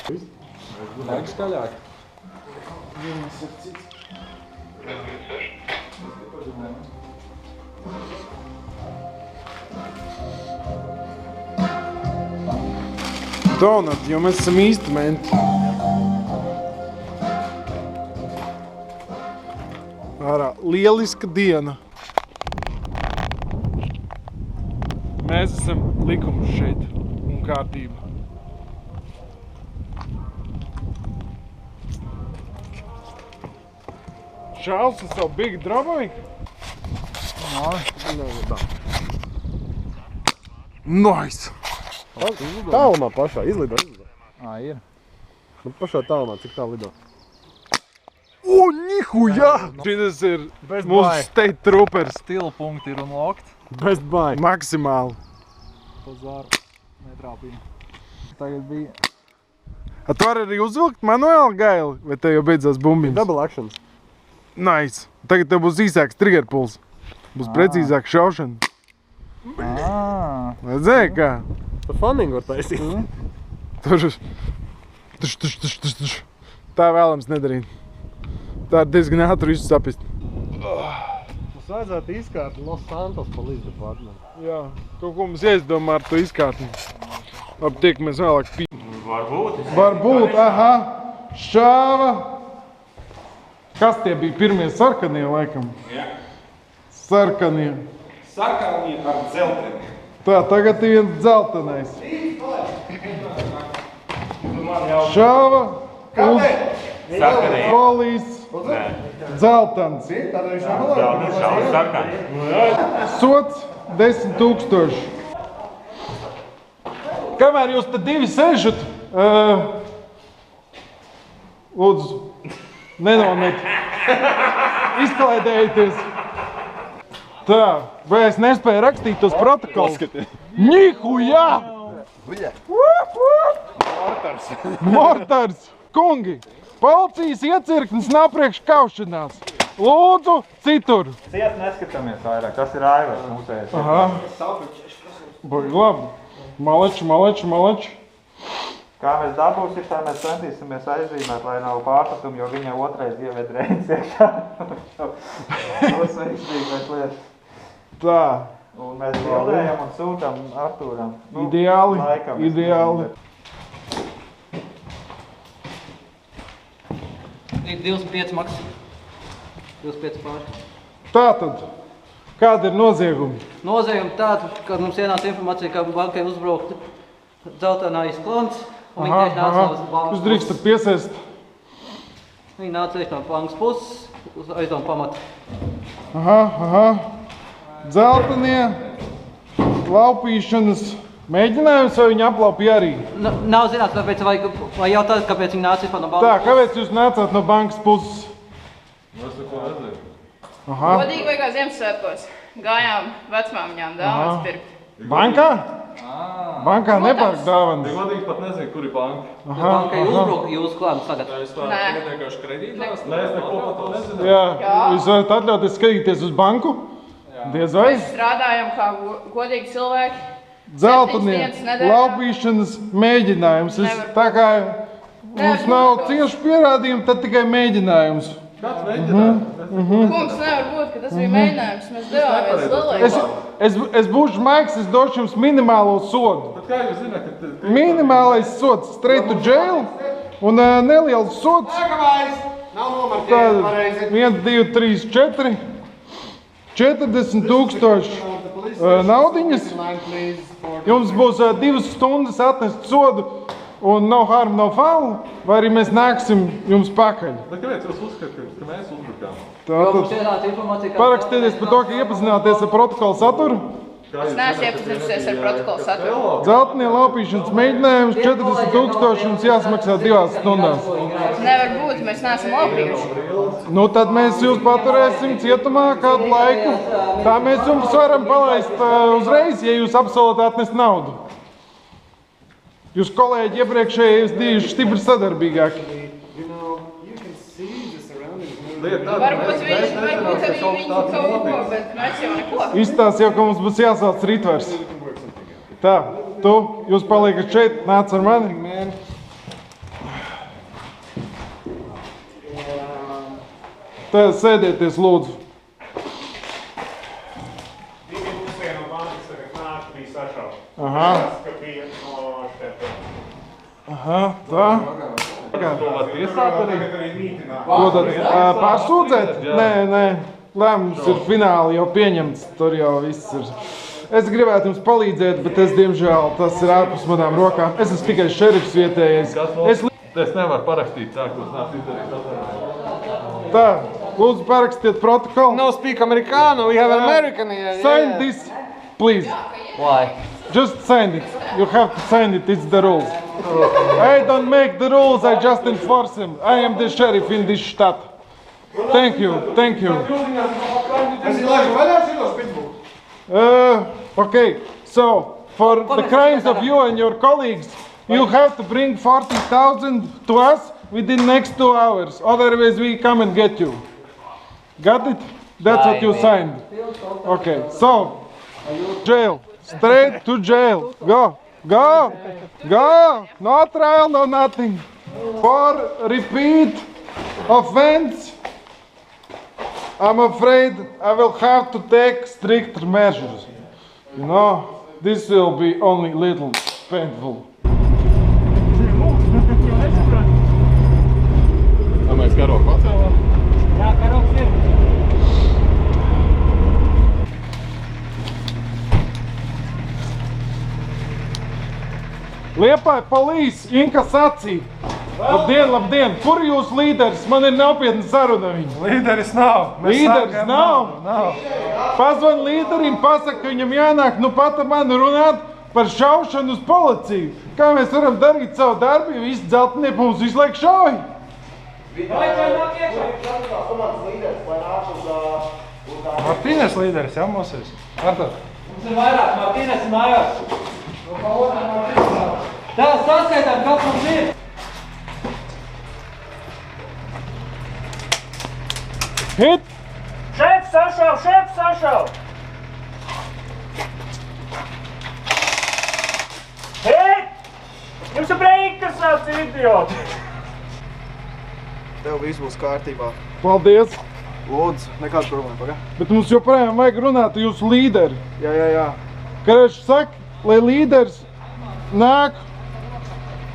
Vajag skaļāk. Donat, jo mēs esam īsti menti. Ārā lieliska diena. Mēs esam likumus šeit un kārtība. Čāls ar savu big droboviku? Nice! Tālumā pašā, izlido. Ir. Nu, pašā tālumā, cik tā lido? O, nihujā! Šitas ir mūsu state troopers. Stila punkti ir unlocked. Best buy. Maksimāli. Pozāru netrāpīja. Tagad bija... A tu vari arī uzvilkt manuāli gaili, vai tev jau beidzās bumbiņas? Double actions. Nice. Tagad tev būs īsāks trigger puls. Būs precīzāk šaušana. Redzēji kā? Pa funningu var taisīt. Tā vēlams nedarīt. Tā ir diezgan ātri visu sapist. Mums vajadzētu izkārt Los Santos Police Department. Jā, kaut ko mums jāizdomā ar to izkārtni. Labi, tiekamies vēlāk pī. Varbūt, aha. Šāva. Kas tie bija pirmie sarkanie, laikam? Jā. Sarkanie. Sarkanie ar dzelteni. Tā, tagad ir viens dzeltenais. Šāva. Sarkanie. Polīs. Dzeltens. Sarkanie. Sots 10 000. Kamēr jūs te divi sežat, lūdzu, nenomet. Izklaidējieties. Tā, vai es nespēju rakstīt tos protokolus? Nihujā! Mortars! Kungi! Policijas iecirknis nav priekš kaušanās. Lūdzu, citur! Ciet neskatāmies vairāk, tas ir Aivars mūsējais. Aha. Baigi labi. Maleči. Kā mēs dabūsim, tā mēs centīsimies aizzīmēt, lai nav pārpratumi, jo viņa otrais ieved reizes iekšā. Tas veiksmīgais lietas. Tā. Un mēs bildējam un sūtam Artūram. Ideāli. Ir 25 maks. 25 pāri. Tātad, kāda ir noziegumi? Noziegumi tādu, kad mums ienāca informācija, ka bankai uzbraukta dzeltenais klons. Un viņi tieši nāca no bankas Jūs drīkstat piesēst. Viņi nāca tieši no bankas puses, aiz domu pamata. Aha. Dzeltenie, laupīšanas mēģinājums, vai viņi aplaupīja arī? Nav zināts, kāpēc, vai jautāt, kāpēc viņi nāca no bankas. Tā, kāpēc jūs nācāt no bankas puses? Mēs neko nezinu. Aha. Godīgi vai kā Ziemassvētkos. Gājām vecmāmiņām dāvanas pirkt. Bankā? Bankā nepērk dāvanas. Ja godīgi pat nezinu, kur ir banka. Bankai uzbruka jūsu klānu tagad. Tā es tā vienkārši kredītās? Nē, es neko par to nezinu. Jā, jūs varat atļauties skatīties uz banku? Diez vai? Mēs strādājam kā godīgi cilvēki. Dzeltenie, laupīšanas mēģinājums. Tā kā mums nav cieši pierādījumi, tad tikai mēģinājums. Kāds mēģinājums? Kungs, nevar būt, ka tas bija mēģinājums. Mēs devāmies lielai. Es būšu maigs, es došu jums minimālo sodu. Bet kā jūs zināt, ka... Minimālais sods, straight to jail, un neliels sods. Nav nomarķēts pareizi. 1, 2, 3, 4. 40 000 naudiņas. Jums būs 2 stundas atnest sodu un no harm, no foul, vai arī mēs nāksim jums pakaļ. Bet kāpēc jūs uzskatāt, ka mēs uzbrukām? Tātad parakstieties par to, ka iepazināties ar protokolu saturu. Es neesmu iepazinusies ar protokolu saturu. Dzeltenie laupīšanas mēģinājums 40 000 jums jāsmaksā 2 stundās. Nevar būt, mēs neesam laupījuši. Nu tad mēs jūs paturēsim cietumā kādu laiku. Tā mēs jums varam palaist uzreiz, ja jūs apsolat atnest naudu. Jūs kolēģi iepriekšēji bijuši stipri sadarbīgāki. Varbūt viņi kaut ko, bet mēs jau neko. Izstās jau, ka mums būs jāsauc ritvers. Tā, jūs paliekat šeit, nāc ar mani. Tā sēdieties, lūdzu. Aha. Aha, tā. To var tiesāt arī? Ko tad? Pārsūdzēt? Nē. Lēmums ir fināli jau pieņemts. Tur jau viss ir. Es gribētu jums palīdzēt, bet es, diemžēl, tas ir ārpus manām rokām. Es esmu tikai šerifs vietējais. Es nevaru parakstīt tā, ko es neesmu izdarījis. Tā, lūdzu parakstiet protokolu. No speak Americano, we have an American here. Sign this, please. Why? Just sign it. You have to sign it, it's the rules. I don't make the rules, I just enforce them. I am the sheriff in this state. Thank you. Okay, so for the crimes of you and your colleagues, you have to bring 40,000 to us within next 2 hours. Otherwise, we come and get you. Got it? That's what you signed. Okay, so jail, straight to jail. Go. No trial, no nothing. For repeat offense, I'm afraid I will have to take stricter measures. You know, this will be only a little painful. Mēs karogu pacēlām? Jā, karogs ir. Liepāja police, inkasācija. Labdien! Kur ir jūsu līderis? Man ir nopietna saruna viņu. Līderis nav. Līderis nav? Pazvan līderim, pasaka, ka viņam jānāk nu pat ar mani runāt par šaušanu uz policiju. Kā mēs varam darīt savu darbu, ja visi dzeltnieki mums visu laiku šauj? Martīnes līderis, jā, mums ir. Artur. Mums ir vairāk, Martīnes mājās. Tā, saskaitām, kas mums ir. Hit! Šeit sašauj! Hei! Jums ir breikas, sauc idioti! Tev viss būs kārtībā. Paldies! Lūdzu, nekāds problēma, paga? Bet mums joprojām vajag runāt ar jūsu līderi. Jā. Karēš saka, lai līderis nāk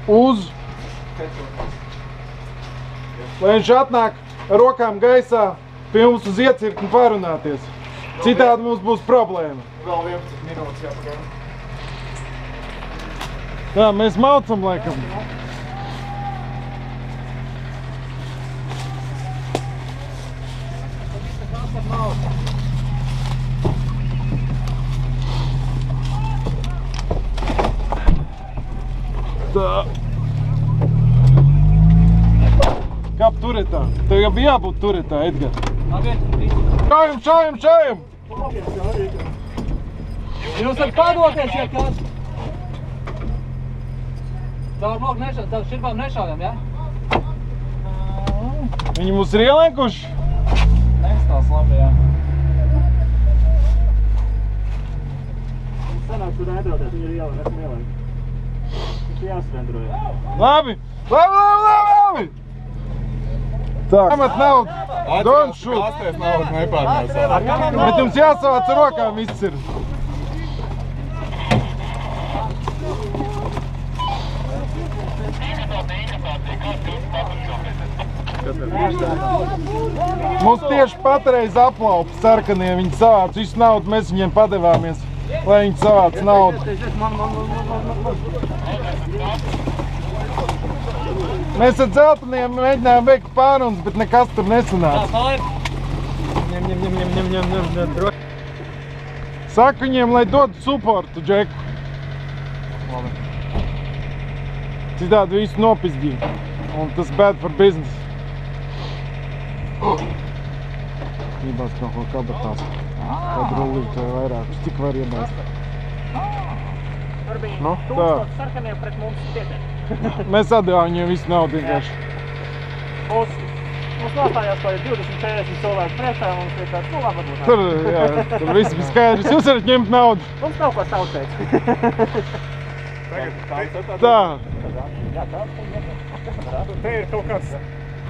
uz... Lai viņš atnāk ar rokām gaisā pie mums uz iecirkni parunāties. Citādi mums būs problēma. Vēl 11 minūtes jāpagaida. Tā, mēs maucam laikam. Tā. Kāp turetā? Tev jau bija jābūt turetā, Edgar. Šājam! Jūs varat padoties, ja kāds. Caur širbām nešaujam, ja? Viņi mūs ir ielēkuši? Neizstās labi, jā. Sanāk, tur neatroties, viņi ir ielēm, esmu ielēm. Viņš ir jāsrendroja. Labi! Tā, pamet naudu! Don't shoot! Kāsties naudu nepārnēsā. Bet jums jāsavāc ar rokām viss ir. Mums tieši patreiz aplaupa sarkanie, viņi savāc visu naudu, mēs viņiem padevāmies, lai viņi savāc naudu. Mēs ar dzelteniem mēģinājām veikt pārunas, bet nekas tur nesanāca. Saku viņiem, lai dod supportu, Džeku. Citādi visu nopizdīja. Un tas bad for business. Gribās kaut ko kabatās. Kad rullīt vai vairākus. Cik var iemēst? Nu, tā. Sarkanie pret mums pietiek. Mēs atdevām viņiem visu naudu vienkārši. Mums nostājās kaut 20-40 cilvēku priekšā, un mums ir tāds, nu labi, varbūt. Tur viss bija skaidrs. Jūs varat ņemt naudu. Mums nav ko saucēt. Tā. Te ir kaut kāds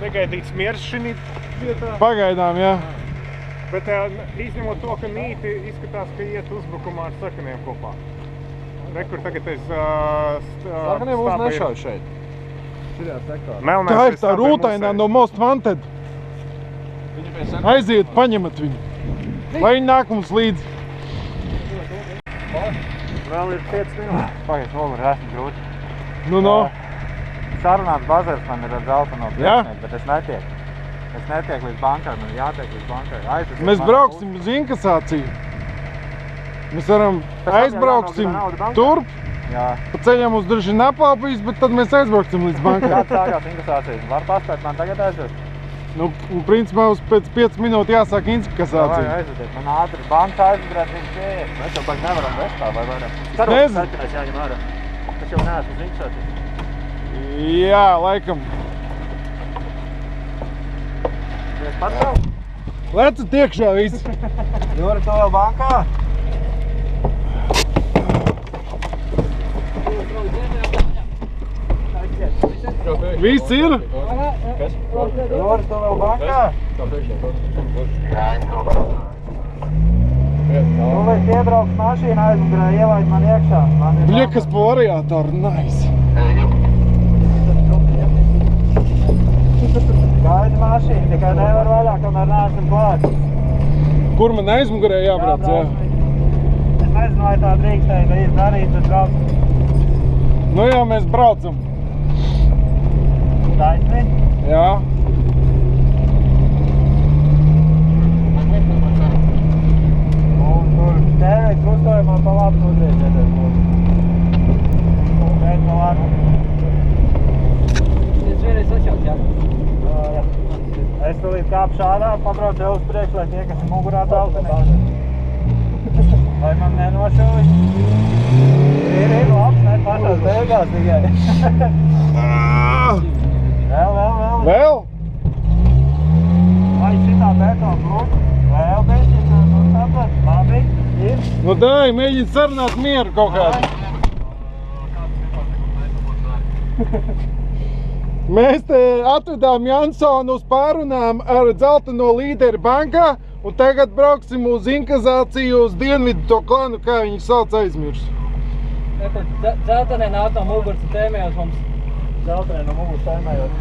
negaidīts miers šī vietā. Pagaidām, jā. Bet izņemot to, ka nīti izskatās, ka iet uzbrukumā ar sarkaniem kopā. Rekur tagad es Sarkanie mūs nešauj šeit. Šajā sektorā. Tā ir tā rūtainā no Most Wanted. Aiziet, paņemat viņu. Lai viņi nāk mums līdzi. Vēl ir 5 minūtes. Pagaid, Oliver, esmu grūti. No. Sarunāts bazars man ir ar zeltaino Jā? priekšnieku, bet es netieku. Es netieku līdz bankai, man jātiek līdz bankai. Mēs brauksim uz inkasāciju. Mēs varam aizbrauksim turp. Jā. Pa ceļam uz droši nepaupīs, bet tad mēs aizbrauksim līdz bankai. Kāds sākās inkasācijas? Var paspēt man tagad aizvest? Nu, principā uz pēc 5 minūtes jāsāk inkasācija. Vai aizvediet, man ātri banka aizbrēt viņš pieeja. Mēs jau baigi nevaram vest tā, vai varam? Nezinu. Sarkanais jāņem ārā. Es jau neesmu uz inkasācijas. Jā, laikam. Mēs patraukt? Lecat iekšā visi. Juri, to vēl bankā? Viss ir? Juri, to vēl bankā? Nu, lai iebrauks mašīna aizmugurē, ielaid man iekšā. Bļekas pa variātoru, nice. Gaida mašīna, tikai nevar vaļā, kamēr neesam klāt. Kur man aizmugurē jābrauc, jā? Es nezinu, vai tā drīkstēja darīt, bet brauc. Nu jā, mēs braucam. Taisni? Jā. Un tur tēvēt krustojumā pa labi nodriežieties. Šeit pa labi. Es vienreiz atšauts, jā. Jā. Es tulīt kāpu šādā, pabraucu jau uz priekšu, lai tie, kas ir mugurā daudzini. Lai man nenošauj. Ir labs, ne pašās beigās tikai. Vēl? Vai šitā betona blūka? Vēl bešķi, nu saprat, labi, ir. Nu dai, mēģini sarunāt mieru kaut kādu. Mēs te atvedām Jansonu uz pārunām ar dzelteno līderi bankā un tagad brauksim uz inkasāciju uz dienvidu to klanu, kā viņi sauc aizmirsu. Dzeltenē nāk no muguras tēmējos mums. Zeltenē no muguras tēmējos.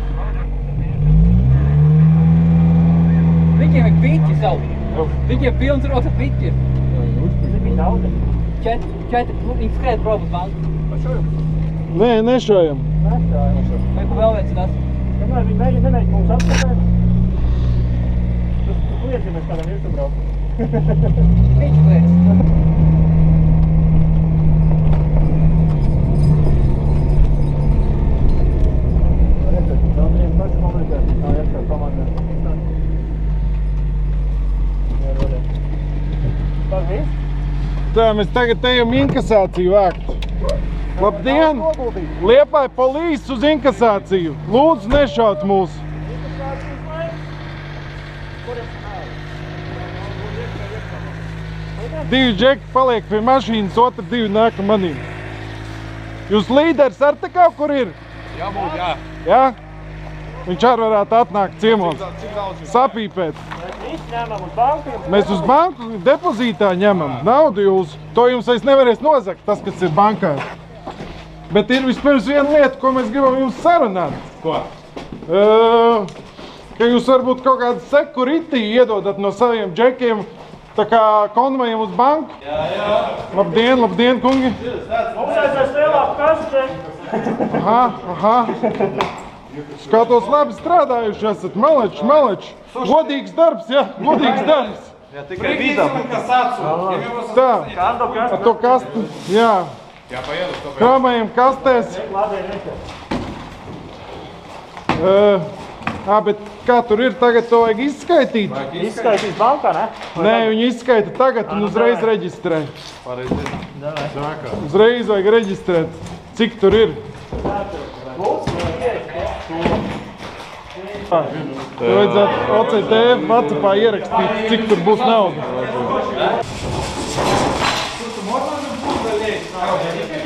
Viņiem ir piķi savu. Viņiem pilns roka piķi. Cik daudzi? 4. Viņi skriet prom uz banku. Nē, nešojam. Vai ko vēl veicinās? Kamēr viņi nemēģina mums apskatēt? Tu kliedz, ja mēs kādam virsmu braucam. Viņš kliedz. Tā, mēs tagad ejam inkasāciju vēkt. Labdien! Liepāja polīs uz inkasāciju. Lūdzu, nešaut mūs. Divi džeki paliek pie mašīnas, otri divi nāk ar manīm. Jūs līderis ar te kaut kur ir? Jābūt, jā. Jā? Viņš arī varētu atnākt ciemos. Sapīpēt. Mēs uz banku depozītā ņemam naudu jūs. To jums vairs nevarēs nozagt, tas, kas ir bankā. Bet ir vispirms viena lieta, ko mēs gribam jums sarunāt. Ko? Ka jūs varbūt kaut kādu security iedodat no saviem džekiem, tā kā konvojam uz banku. Jā. Labdien, labdien, kungi. Mums aizvērst lielāku kasu. Aha. Skatos labi strādājuši esat, maleči. Godīgs darbs, jā, godīgs darbs. Jā, tikai vīdā. Tā, ar to kastu, jā. Jā, paiedu to. Krāmējam kastēs. Bet kā tur ir, tagad to vajag izskaitīt? Izskaitīs bankā, ne? Nē, viņi izskaita tagad un uzreiz reģistrē. Uzreiz vajag reģistrēt, cik tur ir. Vajadzētu OCT WhatsAppā ierakstīt, cik tur būs nauda.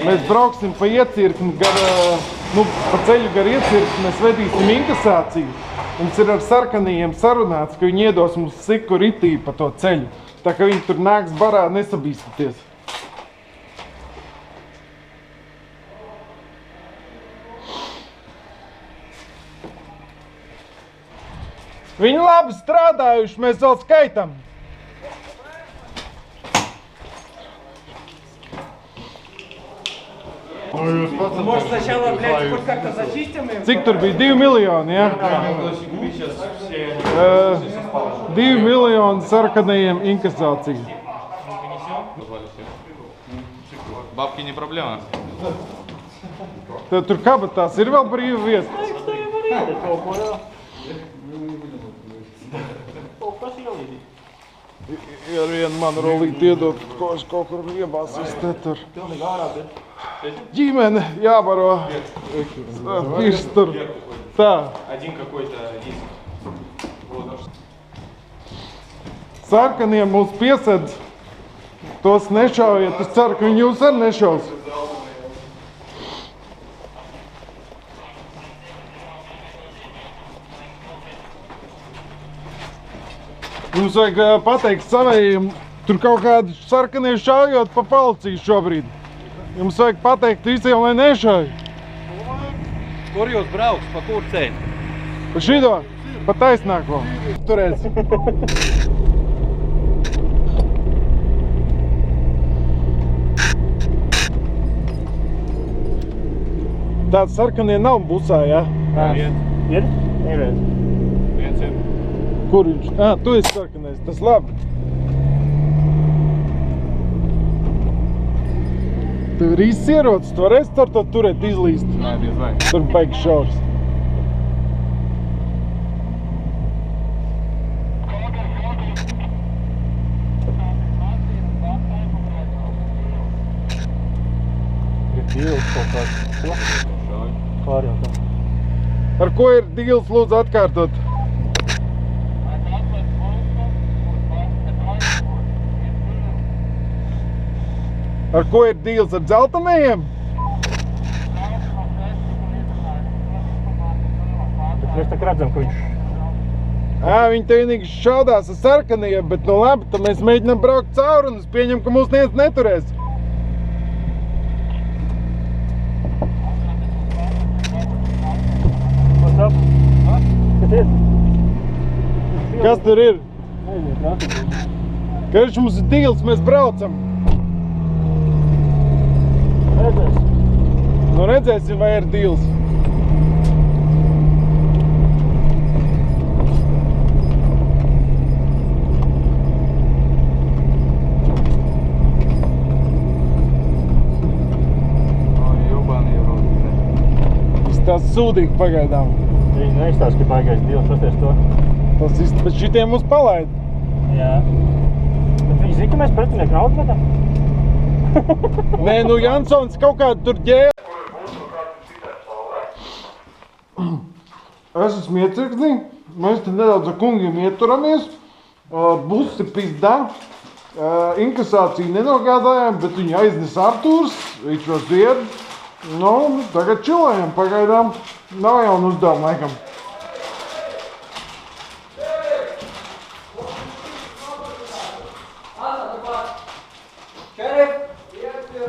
Mēs brauksim pa iecirkni, pa ceļu gar iecirkni, mēs vedīsim inkasāciju. Mums ir ar sarkanajiem sarunāts, ka viņi iedos mums siku ritī pa to ceļu. Tā ka viņi tur nāks barā nesabīstoties. Viņi labi strādājuši, mēs vēl skaitam. Может, сначала, блядь, хоть как-то зачистим им? Cik tur bija? 2 miljoni, ja? 2 miljoni sarkanajiem inkasācija. Бабки не проблема. Tad tur kabatās ir vēl brīva vieta. Ja ar vienu manu rolīti iedot, ko es kaut kur iebāsīs te tur. Ģimene jābaro. Pirks tur. Tā. Sarkanie mūs piesedz. Tos nešaujiet. Es ceru, ka viņi jūs arī nešaus. Jums vajag pateikt savējiem, tur kaut kādi sarkanie šaujot pa policiju šobrīd. Jums vajag pateikt visiem, lai nešauj. Kur jūs brauks, pa kur ceļu? Pa šido, pa taisnāko. Turēs. Tāds sarkanie nav busā, ja? Ir? Neviens. Viens ir. Kur viņš? Tu esi sarkanais, tas labi. Tev ir īsts ierocis, tu varēsi ar to turēt izlīst. Nē, diez vai. Tur baigi šaurs. Ir dīls kaut kāds. Klār jau tā. Ar ko ir dīls, lūdzu atkārtot? Ar ko ir dīls? Ar dzeltenajiem? Bet mēs tā redzam, ka viņš... Viņi te vienīgi šaudās ar sarkanajiem, bet nu labi, tad mēs mēģinām braukt cauri un es pieņemu, ka mūs neviens neturēs. What's up? Kas ir? Kas tur ir? Aiziet, rātīt. Karš mums ir dīls, mēs braucam. Redzēs. Nu redzēsim, vai ir dīls. Izstās sūdīgi pagaidām. Viņi neizstās, ka baigais dīls, pasties to. Tas izstās, bet šitiem mūs palaid. Jā. Bet viņi zina, ka mēs pretinieku naudu metam? Nē, nu Jansons kaut kādu tur ģēra. Es esmu iecirknī, mēs te nedaudz ar kungiem ieturamies. Busi pizdā. Inkasāciju nenogādājām, bet viņu aiznes Artūrs, viņš var zied. Nu, tagad čilējam pagaidām. Nav jaunu uzdevumu laikam.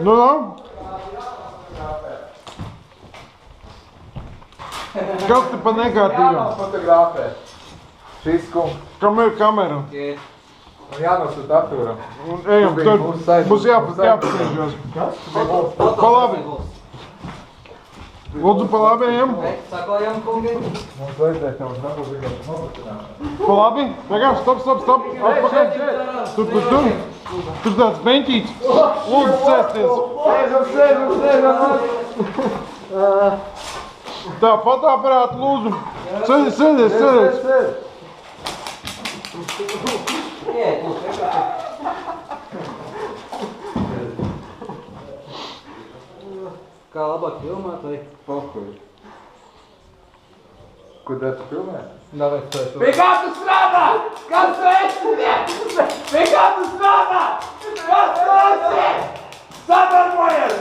Nu, kas te pa nekārtīgam? Fotografē. Šis kungs. Kam ir kamera? Jānosūt Artūram. Un ejam, tur būs jāpasēžos. Pa labi. Lūdzu, pa labi ejam. Sakojam, kungi. Mums vajadzēja tev nebūs nopatināt. Pa labi. Tagad, stop. Atpakaļ. Tur. Tur tāds beņķīts. Lūdzu, sēsties. Sēžam. Tā, fotoaparātu lūdzu. Sēdies. Iet, lūdzu, kā labāk filmēt, vai? Pokuļ. Kur tu filmē? Pie kā tu strādā? Kas tu esi? Pie kā tu strādā? Kas tu esi? Sadarbojies!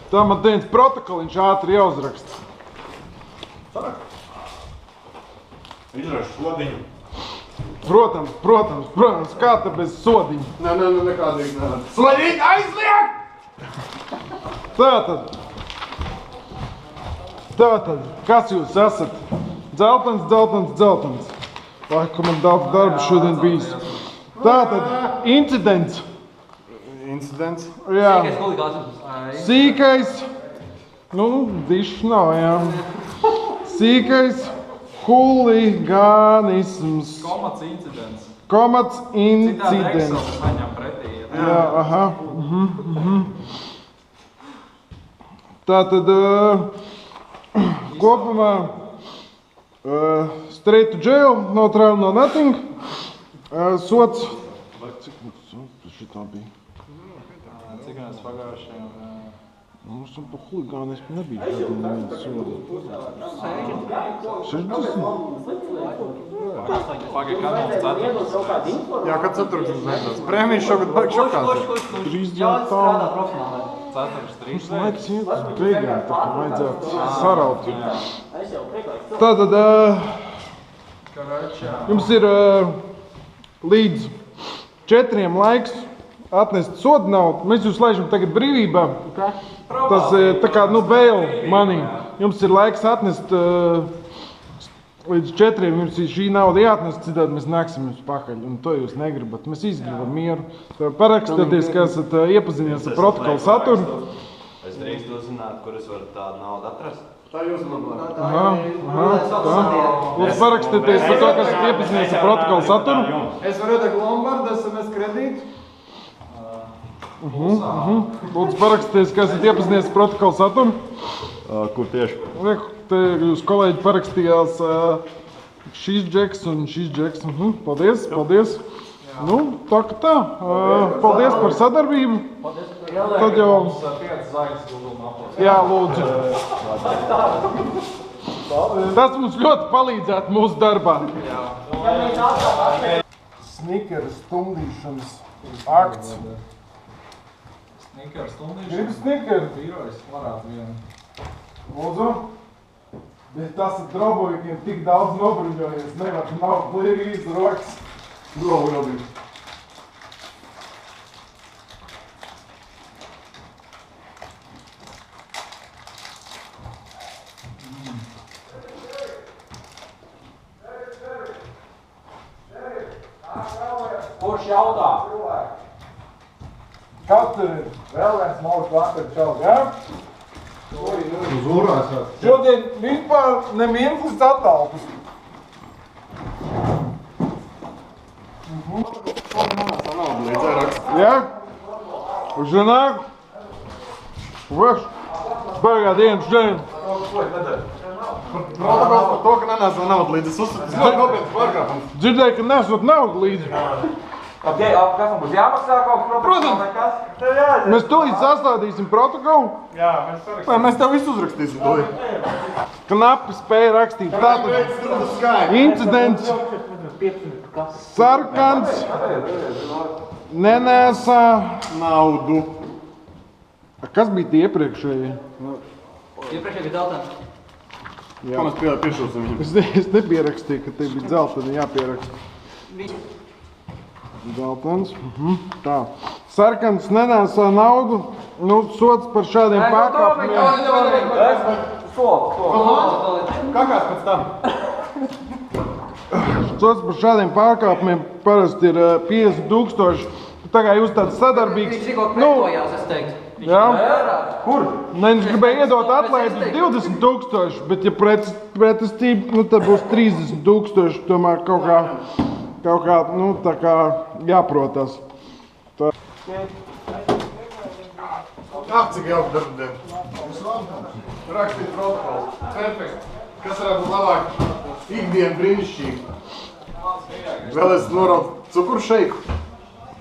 Tā man dienas protokoliņš ātri jāuzraksta. Izraši sodiņu. Protams, kā te bez sodiņa. Nē, nekādīgi nevar. Sodīt, aizliek! Tātad, kas jūs esat? Dzeltens. Laiku man daudz darba šodien bijis. Tātad, incidents. Incidents? Jā. Sīkais huligānisms. Sīkais. Nu, dišs nav, jā. Sīkais huligānisms. Komats incidents. Komats Citādi incidents. Excels saņem pretī. Jā, aha. Tātad, kopumā straight to jail, no trial, no nothing. Sots. Cik mums šitā bija? Cik mēs pagājušajā? Mums tam pa huligānismu nebija šodien neviens soda. 60? Pagaid, kad mums ceturks? Jā, kad ceturksnis beidzās. Prēmijas šogad baigi šokās. Trīs dienu strādā tālu. profesionāli. Ceturks, trīs. Mums laiks iet uz beigām, tā kā vajadzētu saraut. Tātad, jums ir līdz 4 laiks atnest sodu naudu. Mēs jūs laižam tagad brīvībā. Tas tā kā, bail money. Jums ir laiks atnest līdz 4. Jums šī nauda jāatnest, citādi mēs nāksim jums pakaļ. Un to jūs negribat. Mēs izgribam mieru. Parakstieties, ka esat iepazinies ar protokolu saturu. Es drīkstu uzzināt, kur es varu tādu naudu atrast. Tā jūs man blēm. Tā. Lūdzu, parakstieties par to, ka esat iepazinies ar protokolu saturu. Es varu iedegt Lombardu, SMS kredītu. Lūdzu, parakstieties, ka esat iepazinies ar protokolu saturu. Kur tieši? Te jūs kolēģi parakstījās šīs džeks un šīs džeks. Paldies. Nu, tā kā tā. Paldies par sadarbību. Tad jau... Jā, lūdzu. Tas mums ļoti palīdzētu mūsu darbā. Snikera stumdīšanas akts. Snikers stundīšana. Gribu snikeri? Vīrojas varētu vienu. Lūdzu. Bet tas ar drobojukiem tik daudz nobruļojies. Nevar nav plīrīs rokas. Drobojukiem. Kurš jautā? Kas tur ir? Vēl viens malks vakar čaut, jā? Uz urās jā. Šodien vispār ne mirklis atalpas. Jā? Уже nāk? Veš? Baigā diena šodien. Protokols par to, ka nenāca naudu līdzi. Es uzskatu, tas ļoti nopietns pārkāpums. Dzirdēju, ka nesot naudu līdzi. Ok, kas mums būs jāmaksā kaut kas protokols vai kas? Mēs tūlīt sastādīsim protokolu. Jā, mēs tev visu uzrakstīsim. Knapi spēja rakstīt. Tātad incidents. Sarkans. Nenēsā naudu. Kas bija tie iepriekšēji? Iepriekšēji bija dzeltens. Ko mēs piešūsim viņam? Es nepierakstīju, ka te bija dzelteni jāpieraksta. Dzeltens. Tā. Sarkans nenēsā naudu. Nu, sots par šādiem pārkāpumiem. Kakās pēc tam? Sots par šādiem pārkāpumiem parasti ir 50 000. Tā kā jūs tāds sadarbīgs. Viņš tikko pretojās, es teiktu. Jā. Kur? Viņš gribēja iedot atlaidi 20 000, bet ja pretestība, nu tad būs 30 000, tomēr kaut kā, nu tā kā jāprotas. Tā. Cik jauka darbdien. Rakstīt protokols. Perfekt. Kas varētu būt labāk? Ikdiena brīnišķīgi. Vēl es noraudu cukuru šeiku.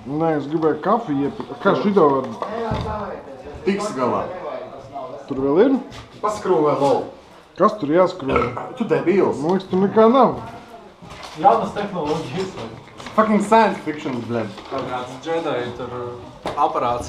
Nē, es gribēju kafiju iepirkt. Kā šito var? Tiks galā. Tur vēl ir? Paskrūvē lolu. Kas tur jāskrūvē? Tu debils. Man liekas, tur nekā nav. Jaunas tehnoloģijas vai? Fucking science fiction, blēm. Kaut kāds Jedi tur aparāts.